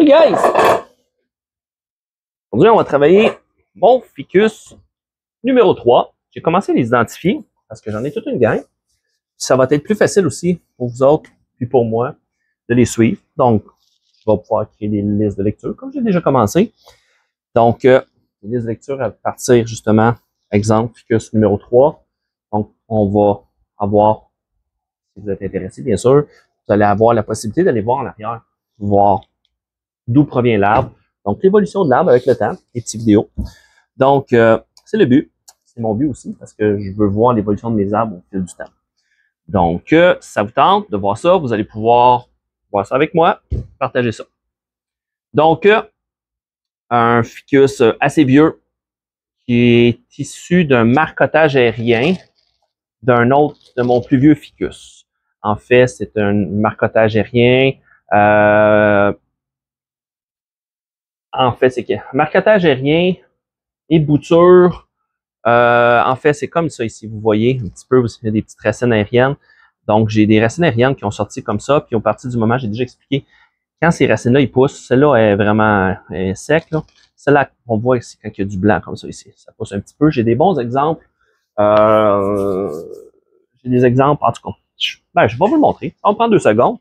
Hey guys! Aujourd'hui, on va travailler mon ficus numéro 3. J'ai commencé à les identifier parce que j'en ai toute une gang. Ça va être plus facile aussi pour vous autres puis pour moi de les suivre. Donc, je vais pouvoir créer des listes de lecture comme j'ai déjà commencé. Donc, les listes de lecture à partir justement, exemple, ficus numéro 3. Donc, on va avoir, si vous êtes intéressé, bien sûr, vous allez avoir la possibilité d'aller voir en arrière, voir d'où provient l'arbre. Donc, l'évolution de l'arbre avec le temps, les petites vidéos. Donc, c'est le but. C'est mon but aussi parce que je veux voir l'évolution de mes arbres au fil du temps. Donc, si ça vous tente de voir ça, vous allez pouvoir voir ça avec moi, partager ça. Donc, un ficus assez vieux qui est issu d'un marcotage aérien d'un autre, de mon plus vieux ficus. En fait, c'est un marcotage aérien. En fait, c'est que marcotage aérien et bouture, en fait, c'est comme ça ici. Vous voyez un petit peu, il y a des petites racines aériennes. Donc, j'ai des racines aériennes qui ont sorti comme ça. Puis, au partir du moment, j'ai déjà expliqué, quand ces racines-là, ils poussent, celle-là est vraiment sec. Celle-là, on voit ici quand il y a du blanc comme ça ici. Ça pousse un petit peu. J'ai des bons exemples. J'ai des exemples, en tout cas. Je vais vous le montrer. On prend 2 secondes.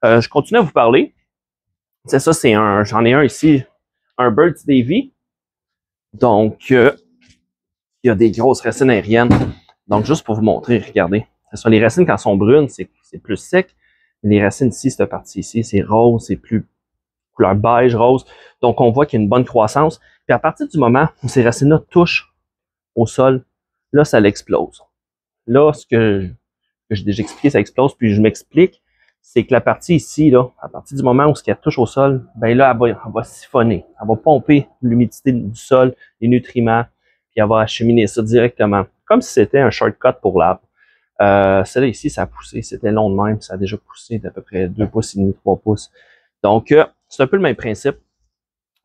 Je continue à vous parler. C'est ça, c'est un, j'en ai un ici, un Birds Davy. Donc, il y a des grosses racines aériennes. Donc, juste pour vous montrer, regardez. Ce sont les racines, quand elles sont brunes, c'est plus sec. Les racines ici, cette partie ici, c'est rose, c'est plus couleur beige, rose. Donc, on voit qu'il y a une bonne croissance. Puis, à partir du moment où ces racines-là touchent au sol, là, ça l'explose. Là, ce que j'ai déjà expliqué, ça explose. Puis, je m'explique, c'est que la partie ici, là, à partir du moment où elle touche au sol, ben là, elle va siphonner. Elle va pomper l'humidité du sol, les nutriments, puis elle va acheminer ça directement. Comme si c'était un shortcut pour l'arbre. Celle-là ici, ça a poussé, c'était long de même, ça a déjà poussé d'à peu près 2 pouces et demi, 3 pouces. Donc, c'est un peu le même principe.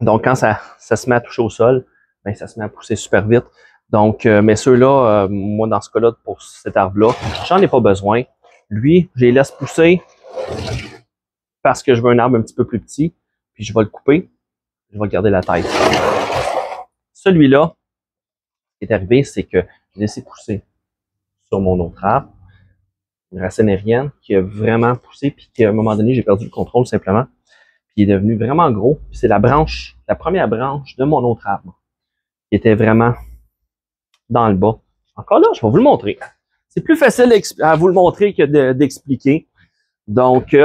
Donc, quand ça se met à toucher au sol, ben, ça se met à pousser super vite. Donc, mais ceux-là, moi, dans ce cas-là, pour cet arbre-là, j'en ai pas besoin. Lui, je les laisse pousser parce que je veux un arbre un petit peu plus petit, puis je vais le couper, je vais garder la taille. Celui-là, ce qui est arrivé, c'est que j'ai laissé pousser sur mon autre arbre, une racine aérienne qui a vraiment poussé, puis qu'à un moment donné, j'ai perdu le contrôle simplement, puis il est devenu vraiment gros. Puis c'est la branche, la première branche de mon autre arbre, qui était vraiment dans le bas. Encore là, je vais vous le montrer. C'est plus facile à vous le montrer que d'expliquer. Donc,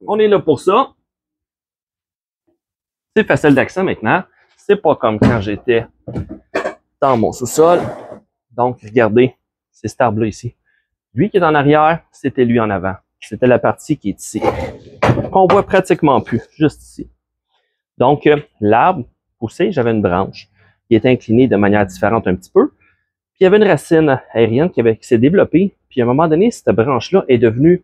on est là pour ça. C'est facile d'accès maintenant. C'est pas comme quand j'étais dans mon sous-sol. Donc, regardez, c'est cet arbre-là ici. Lui qui est en arrière, c'était lui en avant. C'était la partie qui est ici. Qu'on voit pratiquement plus, juste ici. Donc, l'arbre poussé, j'avais une branche qui était inclinée de manière différente un petit peu. Puis, il y avait une racine aérienne qui s'est développée. Puis, à un moment donné, cette branche-là est devenue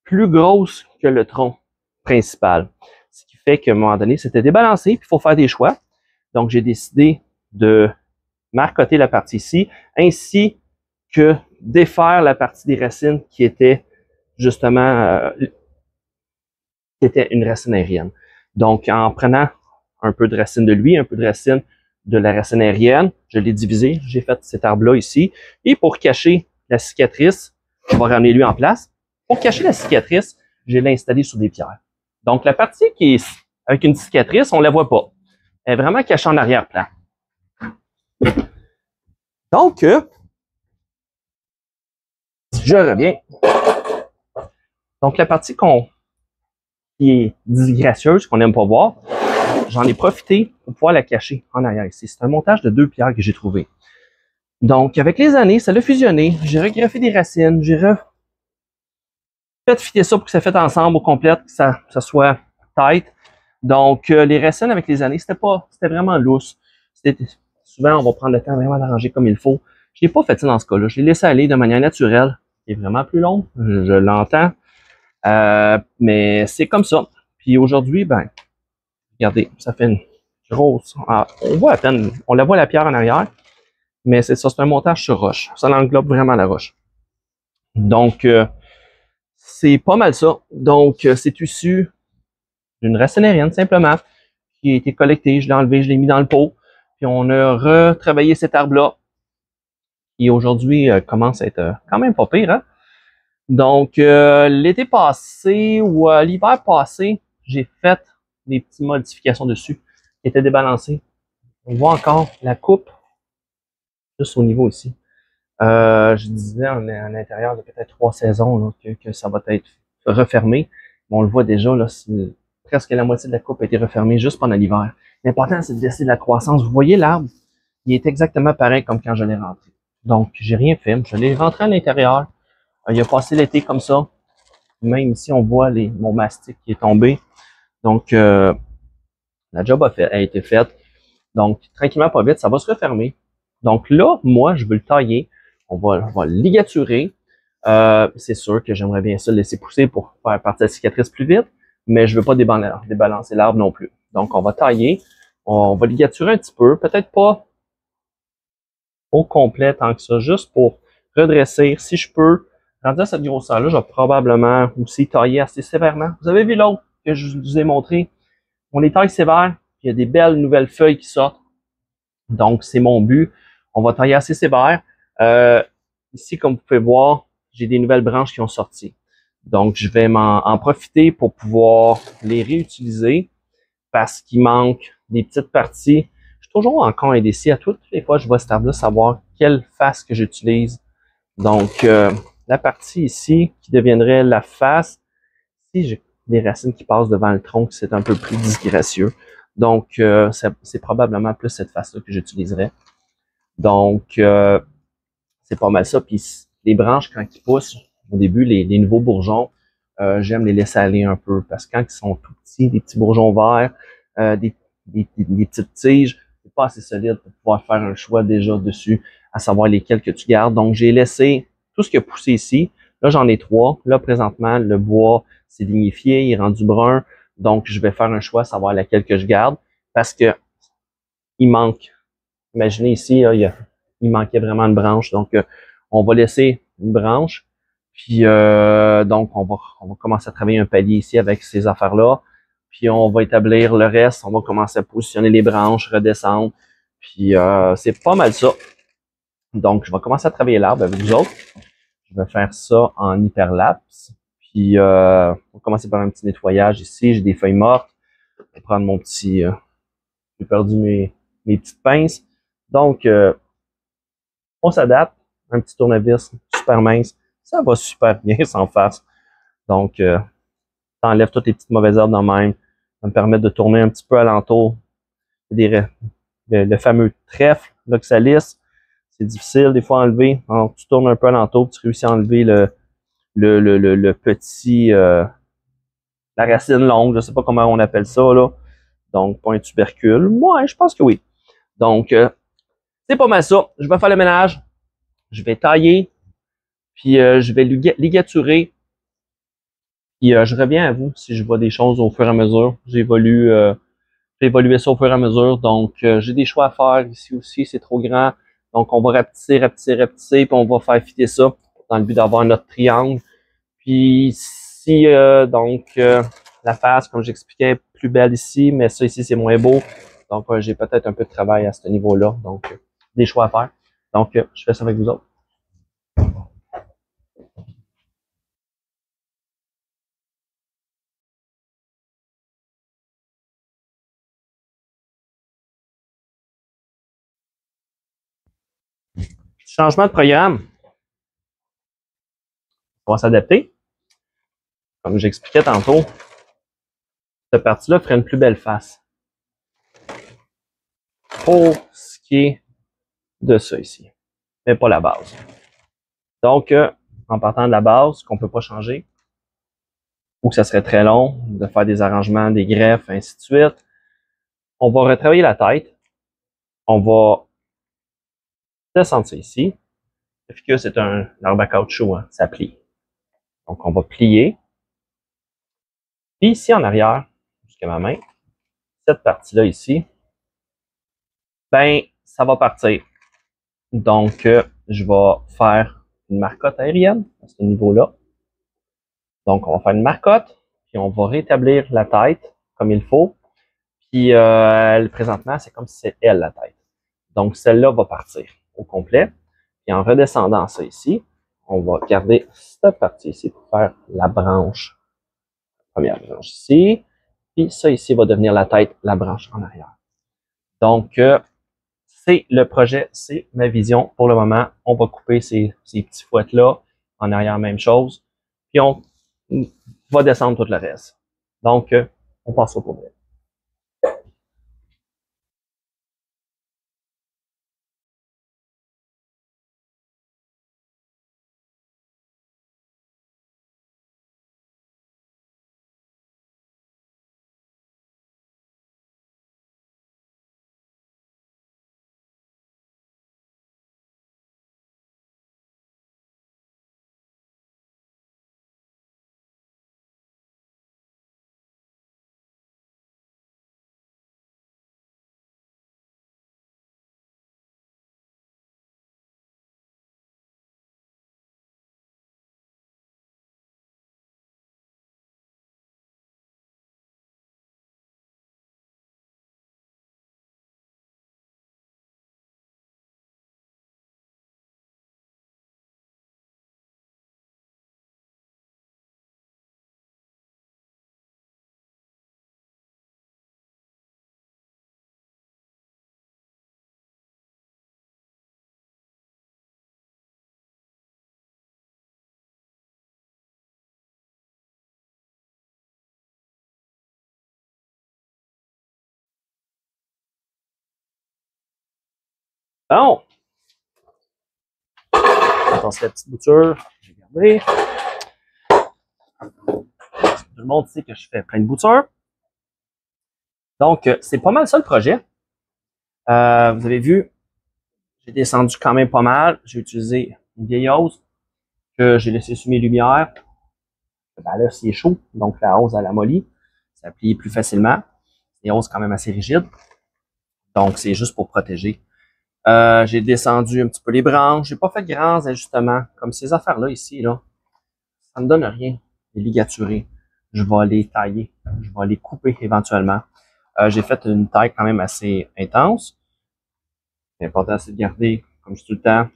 plus grosse que le tronc principal. Ce qui fait qu'à un moment donné, c'était débalancé. Puis, il faut faire des choix. Donc, j'ai décidé de marcoter la partie ici, ainsi que défaire la partie des racines qui était justement qui était une racine aérienne. Donc, en prenant un peu de racine de lui, un peu de racine de la racine aérienne, je l'ai divisé, j'ai fait cet arbre-là ici. Et pour cacher la cicatrice, je vais ramener lui en place. Pour cacher la cicatrice, je l'ai installé sur des pierres. Donc, la partie qui est avec une cicatrice, on ne la voit pas. Elle est vraiment cachée en arrière-plan. Donc, je reviens. Donc, la partie qui est disgracieuse, qu'on n'aime pas voir, j'en ai profité pour pouvoir la cacher en arrière ici. C'est un montage de 2 pierres que j'ai trouvé. Donc, avec les années, ça l'a fusionné. J'ai regreffé des racines. J'ai fait fitter ça pour que ça fasse ensemble au complet, que ça soit tight. Donc, les racines avec les années, c'était vraiment lousse. Souvent, on va prendre le temps vraiment d'arranger comme il faut. Je n'ai pas fait ça dans ce cas-là. Je l'ai laissé aller de manière naturelle. C'est vraiment plus long. Je l'entends. Mais c'est comme ça. Puis aujourd'hui, ben, regardez, ça fait une grosse. On voit à peine, on la voit la pierre en arrière, mais c'est ça, c'est un montage sur roche. Ça englobe vraiment la roche. Donc, c'est pas mal ça. Donc, c'est issu d'une racine aérienne, simplement, qui a été collectée. Je l'ai enlevé, je l'ai mis dans le pot. Puis on a retravaillé cet arbre-là, qui aujourd'hui commence à être quand même pas pire. Hein? Donc, l'été passé ou l'hiver passé, j'ai fait des petites modifications dessus qui étaient débalancées. On voit encore la coupe, juste au niveau ici. Je disais en intérieur de peut-être 3 saisons là, que ça va être refermé. On le voit déjà, là, presque la moitié de la coupe a été refermée juste pendant l'hiver. L'important, c'est de laisser de la croissance. Vous voyez l'arbre, il est exactement pareil comme quand je l'ai rentré. Donc, j'ai rien fait. Je l'ai rentré à l'intérieur. Il a passé l'été comme ça. Même ici, on voit mon mastic qui est tombé. Donc, la job a été faite. Donc, tranquillement, pas vite, ça va se refermer. Donc là, moi, je veux le tailler. On va le ligaturer. C'est sûr que j'aimerais bien ça le laisser pousser pour faire partie de la cicatrice plus vite, mais je veux pas débalancer l'arbre non plus. Donc, on va tailler. On va ligaturer un petit peu. Peut-être pas au complet tant que ça, juste pour redresser. Si je peux, rendu à cette grosseur-là, je vais probablement aussi tailler assez sévèrement. Vous avez vu l'autre que je vous ai montré? On les taille sévère, il y a des belles nouvelles feuilles qui sortent. Donc, c'est mon but. On va tailler assez sévère. Ici, comme vous pouvez voir, j'ai des nouvelles branches qui ont sorti. Donc, je vais en profiter pour pouvoir les réutiliser parce qu'il manque des petites parties. Je suis toujours encore indécis. À toutes les fois, je vois cet arbre-là, savoir quelle face que j'utilise. Donc, la partie ici qui deviendrait la face, si j'ai des racines qui passent devant le tronc, c'est un peu plus disgracieux. Donc, c'est probablement plus cette face-là que j'utiliserais. Donc, c'est pas mal ça. Puis, les branches, quand ils poussent, au début, les nouveaux bourgeons, j'aime les laisser aller un peu. Parce que quand ils sont tout petits, des petits bourgeons verts, des petites tiges, c'est pas assez solide pour pouvoir faire un choix déjà dessus, à savoir lesquels que tu gardes. Donc, j'ai laissé tout ce qui a poussé ici. Là, j'en ai 3. Là, présentement, le bois s'est lignifié, il est rendu brun. Donc, je vais faire un choix, savoir laquelle que je garde. Parce que il manque. Imaginez ici, là, il manquait vraiment une branche. Donc, on va laisser une branche. Puis, donc, on va commencer à travailler un palier ici avec ces affaires-là. Puis, on va établir le reste. On va commencer à positionner les branches, redescendre. Puis, c'est pas mal ça. Donc, je vais commencer à travailler l'arbre avec vous autres. Je vais faire ça en hyperlapse. Puis, on va commencer par un petit nettoyage ici. J'ai des feuilles mortes. Je vais prendre mon petit... j'ai perdu mes petites pinces. Donc, on s'adapte. Un petit tournevis super mince. Ça va super bien sans face. Donc, t'enlèves toutes les petites mauvaises herbes dans le même. Ça me permet de tourner un petit peu alentour. Le fameux trèfle, l'oxalis. C'est difficile des fois à enlever. Alors, tu tournes un peu alentour, tu réussis à enlever le petit, la racine longue, je sais pas comment on appelle ça, là. Donc, pas un tubercule. Ouais, je pense que oui. Donc, c'est pas mal ça. Je vais faire le ménage. Je vais tailler. Puis, je vais ligaturer. Puis, je reviens à vous si je vois des choses au fur et à mesure. J'ai évolué ça au fur et à mesure. Donc, j'ai des choix à faire ici aussi. C'est trop grand. Donc, on va rapetisser, rapetisser, rapetisser. Puis, on va faire fitter ça dans le but d'avoir notre triangle. Puis, ici, la face, comme j'expliquais, est plus belle ici. Mais ça, ici, c'est moins beau. Donc, j'ai peut-être un peu de travail à ce niveau-là. Donc, des choix à faire. Donc, je fais ça avec vous autres. Changement de programme. On va s'adapter. Comme j'expliquais tantôt, cette partie-là ferait une plus belle face. Pour ce qui est de ça ici, mais pas la base. Donc, en partant de la base, qu'on peut pas changer, ou que ça serait très long de faire des arrangements, des greffes, ainsi de suite, on va retravailler la tête. On va descendre ça ici. Le ficus, c'est un arbre à caoutchouc, hein, ça plie. Donc, on va plier. Puis ici, en arrière, jusqu'à ma main, cette partie-là ici, ben, ça va partir. Donc, je vais faire une marcotte aérienne à ce niveau-là. Donc, on va faire une marcotte, puis on va rétablir la tête. comme il faut. Puis présentement, c'est comme si c'est elle la tête. Donc, celle-là va partir au complet. Et en redescendant ça ici, on va garder cette partie ici pour faire la branche. Première branche ici. Puis ça ici va devenir la tête, la branche en arrière. Donc, c'est le projet, c'est ma vision pour le moment. On va couper ces petits fouettes-là. En arrière, même chose. Puis on va descendre tout le reste. Donc, on passe au problème. Bon, on passe la petite bouture. Je vais garder. Tout le monde sait que je fais plein de boutures. Donc, c'est pas mal ça le projet. Vous avez vu, j'ai descendu quand même pas mal. J'ai utilisé une vieille hausse que j'ai laissée sous mes lumières. Ben là, c'est chaud, donc la hausse, elle amollit. Ça plie plus facilement. Les hausses quand même assez rigides. Donc, c'est juste pour protéger. J'ai descendu un petit peu les branches. J'ai pas fait de grands ajustements. Comme ces affaires-là ici, là, ça me donne rien. Les ligaturer. Je vais les tailler. Je vais les couper éventuellement. J'ai fait une taille quand même assez intense. L'important, c'est de garder, comme je dis tout le temps,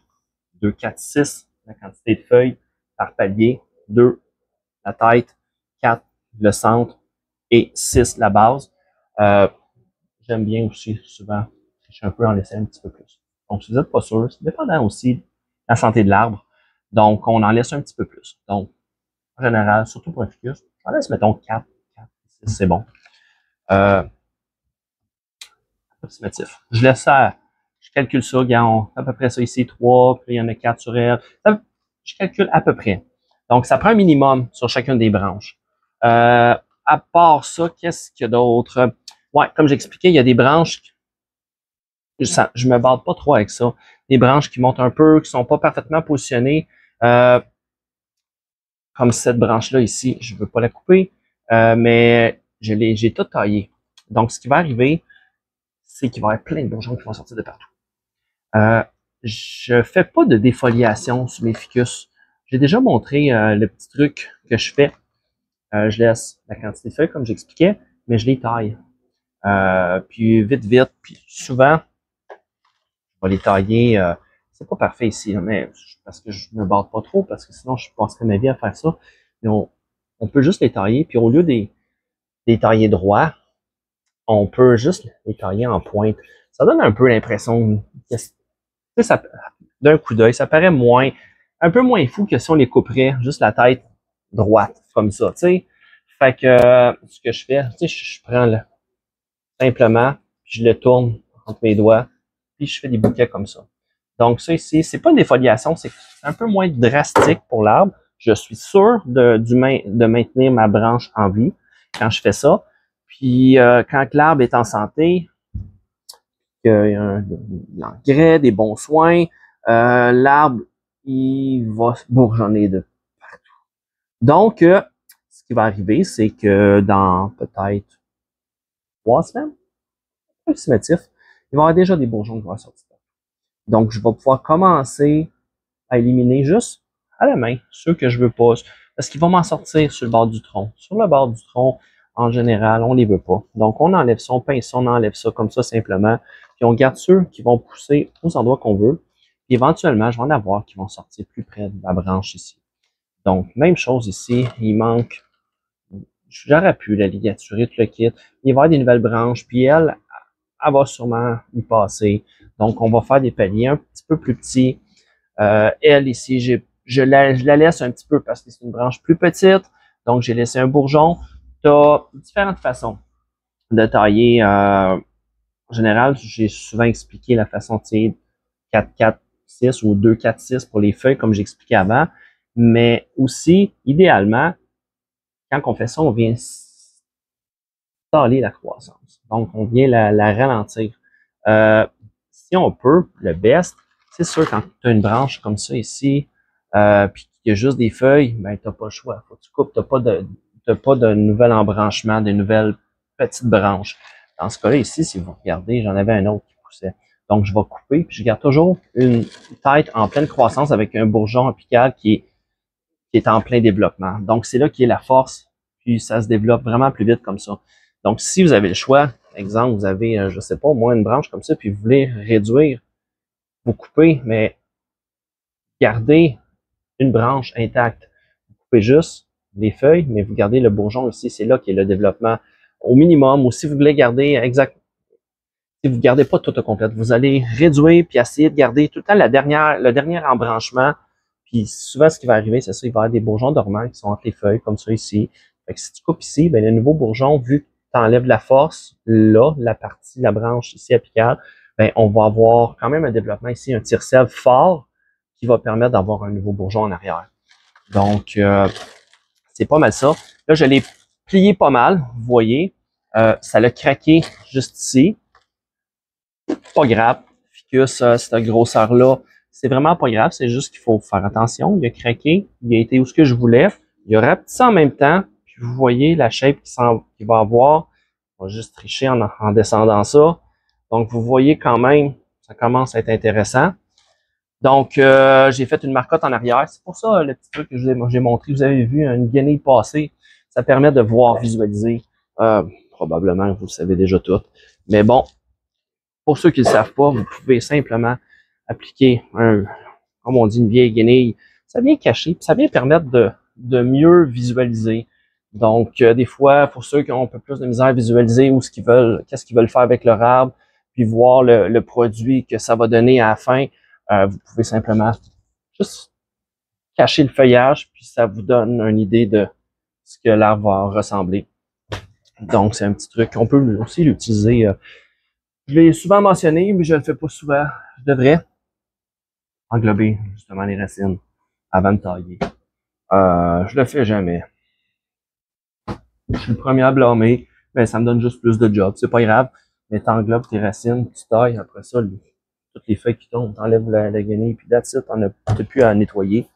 2, 4, 6, la quantité de feuilles par palier. 2, la tête. 4, le centre. Et 6, la base. J'aime bien aussi, souvent, je suis un peu en laisser un petit peu plus. Donc, si vous n'êtes pas sûr, c'est dépendant aussi de la santé de l'arbre. Donc, on en laisse un petit peu plus. Donc, en général, surtout pour un ficus, j'en laisse, mettons, 4, 6, c'est bon. Approximatif. Je laisse ça, je calcule ça, regarde, à peu près ça ici, 3, puis il y en a 4 sur elle. Je calcule à peu près. Donc, ça prend un minimum sur chacune des branches. À part ça, qu'est-ce qu'il y a d'autre? Ouais, comme j'expliquais, il y a des branches, je me bats pas trop avec ça. Des branches qui montent un peu, qui sont pas parfaitement positionnées. Comme cette branche-là ici, je veux pas la couper, mais j'ai tout taillé. Donc, ce qui va arriver, c'est qu'il va y avoir plein de bourgeons qui vont sortir de partout. Je fais pas de défoliation sur mes ficus. J'ai déjà montré le petit truc que je fais. Je laisse la quantité de feuilles, comme j'expliquais, mais je les taille. Puis vite, puis souvent, je vais les tailler. C'est pas parfait ici, mais parce que je me barre pas trop, parce que sinon je passerais ma vie à faire ça. Mais on peut juste les tailler, puis au lieu des tailler droits, on peut juste les tailler en pointe. Ça donne un peu l'impression que d'un coup d'œil, ça paraît un peu moins fou que si on les couperait juste la tête droite, comme ça, tu sais. Fait que ce que je fais, tu sais, je prends simplement, puis je le tourne entre mes doigts, puis je fais des bouquets comme ça. Donc ça ici, c'est pas une défoliation, c'est un peu moins drastique pour l'arbre. Je suis sûr de maintenir ma branche en vie quand je fais ça. Puis quand l'arbre est en santé, qu'il y a de l'engrais, des bons soins, l'arbre, il va bourgeonner de partout. Donc, ce qui va arriver, c'est que dans peut-être 3 semaines, approximatif, il va y avoir déjà des bourgeons qui vont sortir. Donc, je vais pouvoir commencer à éliminer juste à la main ceux que je veux pas. Parce qu'ils vont m'en sortir sur le bord du tronc. Sur le bord du tronc, en général, on les veut pas. Donc, on enlève ça, on pince ça, on enlève ça comme ça simplement. Puis, on garde ceux qui vont pousser aux endroits qu'on veut. Puis, éventuellement, je vais en avoir qui vont sortir plus près de la branche ici. Donc, même chose ici. Il manque, j'aurais pu la ligaturer, tout le kit. Il va y avoir des nouvelles branches. Puis, elle va sûrement y passer. Donc, on va faire des paliers un petit peu plus petits. Elle, ici, je la laisse un petit peu parce que c'est une branche plus petite. Donc, j'ai laissé un bourgeon. Tu as différentes façons de tailler. En général, j'ai souvent expliqué la façon de tailler 4-4-6 ou 2-4-6 pour les feuilles, comme j'expliquais avant. Mais aussi, idéalement, quand on fait ça, on vient staller la croissance. Donc, on vient la ralentir. Si on peut, le best, c'est sûr, quand tu as une branche comme ça ici, puis qu'il y a juste des feuilles, ben, tu n'as pas le choix. Faut que tu coupes, tu n'as pas de nouvel embranchement, de nouvelles petites branches. Dans ce cas-là, ici, si vous regardez, j'en avais un autre qui poussait. Donc, je vais couper, puis je garde toujours une tête en pleine croissance avec un bourgeon apical qui est en plein développement. Donc, c'est là qui est la force, puis ça se développe vraiment plus vite comme ça. Donc, si vous avez le choix, exemple, vous avez, je sais pas, au moins une branche comme ça, puis vous voulez réduire, vous coupez, mais gardez une branche intacte. Vous coupez juste les feuilles, mais vous gardez le bourgeon ici, c'est là qui est le développement au minimum. Ou si vous voulez garder si vous ne gardez pas tout au complet, vous allez réduire puis essayer de garder tout le temps le dernier embranchement. Puis souvent, ce qui va arriver, c'est ça, il va y avoir des bourgeons dormants qui sont entre les feuilles, comme ça ici. Fait que si tu coupes ici, ben, le nouveau bourgeon, vu que tu enlèves la force, là, la branche ici apicale, ben, on va avoir quand même un développement ici, un tire-sève fort qui va permettre d'avoir un nouveau bourgeon en arrière. Donc, c'est pas mal ça. Là, je l'ai plié pas mal, vous voyez. Ça l'a craqué juste ici. Pas grave. Ficus, cette grosseur-là, c'est vraiment pas grave. C'est juste qu'il faut faire attention. Il a craqué. Il a été où ce que je voulais. Il a rapetissé en même temps. Puis vous voyez la shape qu'il va avoir. On va juste tricher en descendant ça. Donc, vous voyez quand même, ça commence à être intéressant. Donc, j'ai fait une marcotte en arrière. C'est pour ça, le petit truc que j'ai montré. Vous avez vu une guenille passée. Ça permet de voir, visualiser. Probablement, vous le savez déjà tout. Mais bon, pour ceux qui ne le savent pas, vous pouvez simplement appliquer comme on dit, une vieille guenille. Ça vient cacher, puis ça vient permettre de mieux visualiser. Donc, des fois, pour ceux qui ont un peu plus de misère à visualiser ou qu'est-ce qu'ils veulent faire avec leur arbre, puis voir le produit que ça va donner à la fin, vous pouvez simplement juste cacher le feuillage, puis ça vous donne une idée de ce que l'arbre va ressembler. Donc, c'est un petit truc. On peut aussi l'utiliser. Je l'ai souvent mentionné, mais je le fais pas souvent. Je devrais englober justement les racines avant de tailler. Je le fais jamais. Je suis le premier à blâmer, mais ça me donne juste plus de job. C'est pas grave, mais t'englobes tes racines, tu tailles, après ça, toutes les feuilles qui tombent, t'enlèves la guenille, puis that's it, t'as plus à nettoyer.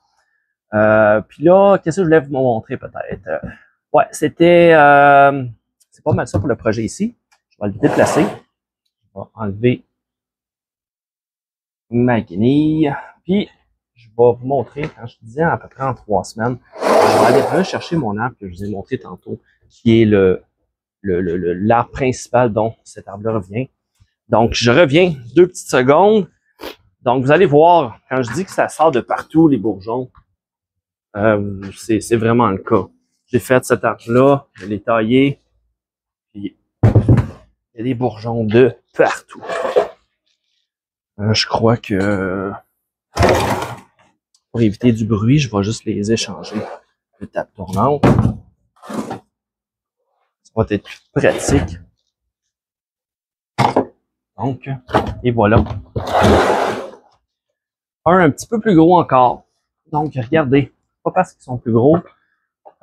Puis là, qu'est-ce que je voulais vous montrer peut-être? Ouais, c'est pas mal ça pour le projet ici. Je vais le déplacer. Je vais enlever ma guenille. Puis, je vais vous montrer, quand je disais à peu près en 3 semaines, je vais aller rechercher mon arbre que je vous ai montré tantôt, qui est l'arbre principal dont cet arbre-là revient. Donc, je reviens 2 petites secondes. Donc, vous allez voir, quand je dis que ça sort de partout, les bourgeons, c'est vraiment le cas. J'ai fait cet arbre-là, je l'ai taillé, puis il y a des bourgeons de partout. Je crois que pour éviter du bruit, je vais juste les échanger de table tournante. Ça va être plus pratique. Donc, et voilà. Un petit peu plus gros encore. Donc, regardez, pas parce qu'ils sont plus gros.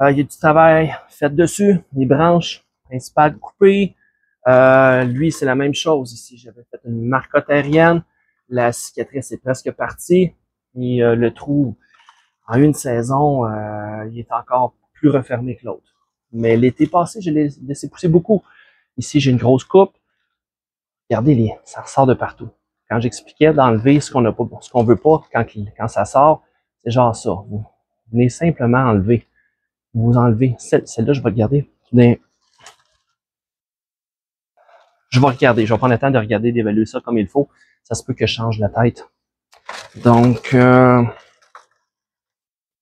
Il y a du travail fait dessus, les branches principales coupées. Lui, c'est la même chose ici. J'avais fait une marcotte aérienne. La cicatrice est presque partie. Et le trou, en une saison, il est encore plus refermé que l'autre. Mais l'été passé, je l'ai laissé pousser beaucoup. Ici, j'ai une grosse coupe. Regardez, ça ressort de partout. Quand j'expliquais d'enlever ce qu'on n'a pas, ce qu'on veut pas quand ça sort, c'est genre ça. Vous venez simplement enlever. Vous enlevez. Celle-là, je vais le garder je vais regarder, je vais prendre le temps de regarder, d'évaluer ça comme il faut. Ça se peut que je change la tête. Donc,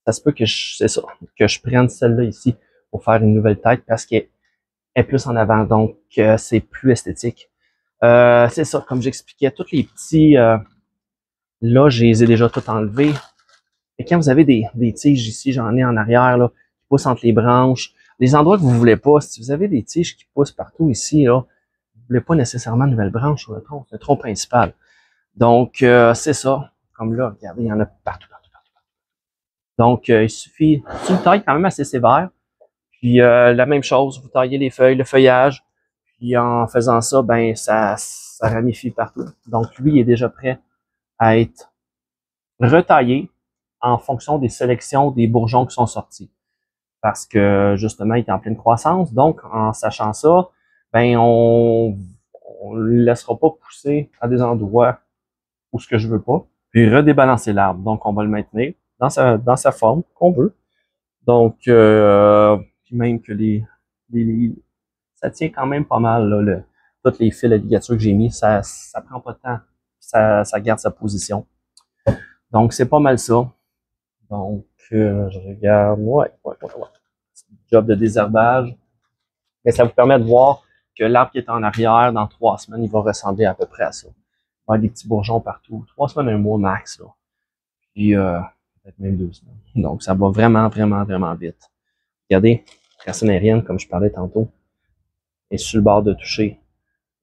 ça se peut que c'est ça, que je prenne celle-là ici pour faire une nouvelle tête parce qu'elle est plus en avant, donc c'est plus esthétique. C'est ça, comme j'expliquais, tous les petits, là, je les ai déjà tout enlevés. Et quand vous avez des tiges ici, j'en ai en arrière, là, qui poussent entre les branches, les endroits que vous voulez pas, si vous avez des tiges qui poussent partout ici, là, vous voulez pas nécessairement de nouvelles branches sur le tronc, c'est le tronc principal. Donc, c'est ça. Comme là, regardez, il y en a partout, partout, partout. Donc, il suffit d'une taille quand même assez sévère. Puis, la même chose, vous taillez les feuilles, le feuillage. Puis, en faisant ça, ben, ça ramifie partout. Donc, lui, il est déjà prêt à être retaillé en fonction des sélections des bourgeons qui sont sortis. Parce que, justement, il est en pleine croissance. Donc, en sachant ça, ben, on le laissera pas pousser à des endroits où ce que je veux pas, puis redébalancer l'arbre. Donc, on va le maintenir dans sa forme qu'on veut. Donc, puis même que ça tient quand même pas mal, là, tous les fils à ligature que j'ai mis, ça prend pas de temps. Ça garde sa position. Donc, c'est pas mal ça. Donc, je regarde, ouais. Job de désherbage. Mais ça vous permet de voir que l'arbre qui est en arrière, dans 3 semaines, il va ressembler à peu près à ça. Il va y avoir des petits bourgeons partout. 3 semaines, 1 mois max, là. Puis, peut-être même 2 semaines. Donc, ça va vraiment, vraiment, vraiment vite. Regardez, racine aérienne, comme je parlais tantôt, est sur le bord de toucher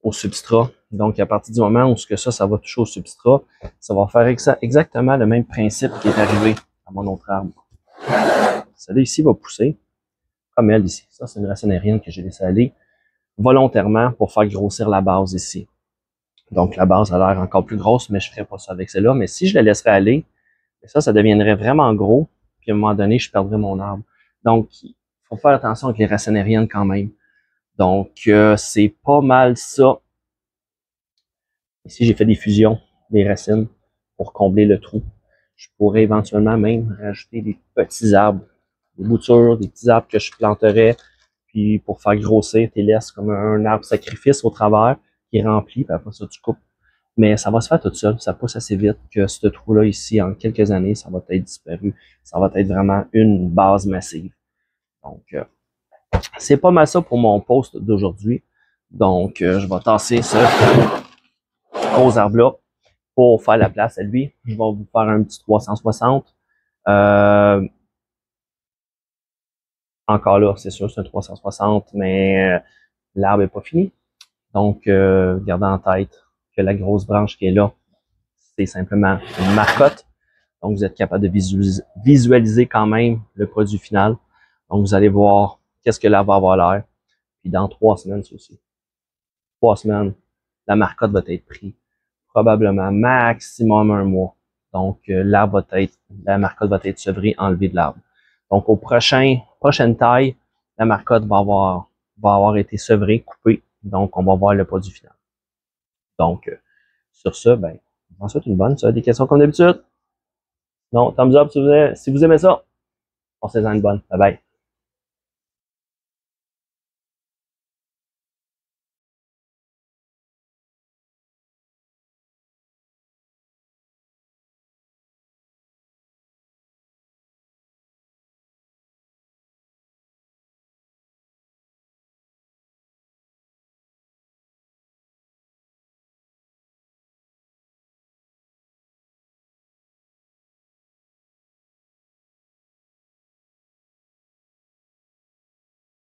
au substrat. Donc, à partir du moment où ça va toucher au substrat, ça va faire exactement le même principe qui est arrivé à mon autre arbre. Celle-là ici va pousser, comme elle ici. Ça, c'est une racine aérienne que j'ai laissée aller volontairement pour faire grossir la base ici. Donc, la base a l'air encore plus grosse, mais je ne ferai pas ça avec celle-là. Mais si je la laisserais aller, ça deviendrait vraiment gros. Puis, à un moment donné, je perdrais mon arbre. Donc, il faut faire attention avec les racines aériennes quand même. Donc, c'est pas mal ça. Ici, j'ai fait des fusions des racines pour combler le trou. Je pourrais éventuellement même rajouter des petits arbres, des boutures, des petits arbres que je planterais, puis pour faire grossir, tu laisses comme un arbre sacrifice au travers qui est rempli, puis après ça, tu coupes. Mais ça va se faire tout seul, ça pousse assez vite que ce trou-là ici, en quelques années, ça va être disparu. Ça va être vraiment une base massive. Donc, c'est pas mal ça pour mon post d'aujourd'hui. Donc, je vais tasser ce gros arbre-là pour faire la place à lui. Je vais vous faire un petit 360. Encore là, c'est sûr, c'est un 360, mais l'arbre n'est pas fini. Donc, gardez en tête que la grosse branche qui est là, c'est simplement une marcotte. Donc, vous êtes capable de visualiser quand même le produit final. Donc, vous allez voir qu'est-ce que l'arbre va avoir l'air. Puis dans 3 semaines, c'est aussi. 3 semaines, la marcotte va être prise. Probablement maximum 1 mois. Donc, la marcotte va être sevrée, enlevée de l'arbre. Donc, prochaine taille, la marcotte va avoir été sevrée, coupée. Donc, on va voir le produit final. Donc, sur ce, ben, je vous souhaite une bonne. Si vous avez des questions comme d'habitude, non, thumbs up si vous aimez ça. Passez-en une bonne. Bye bye.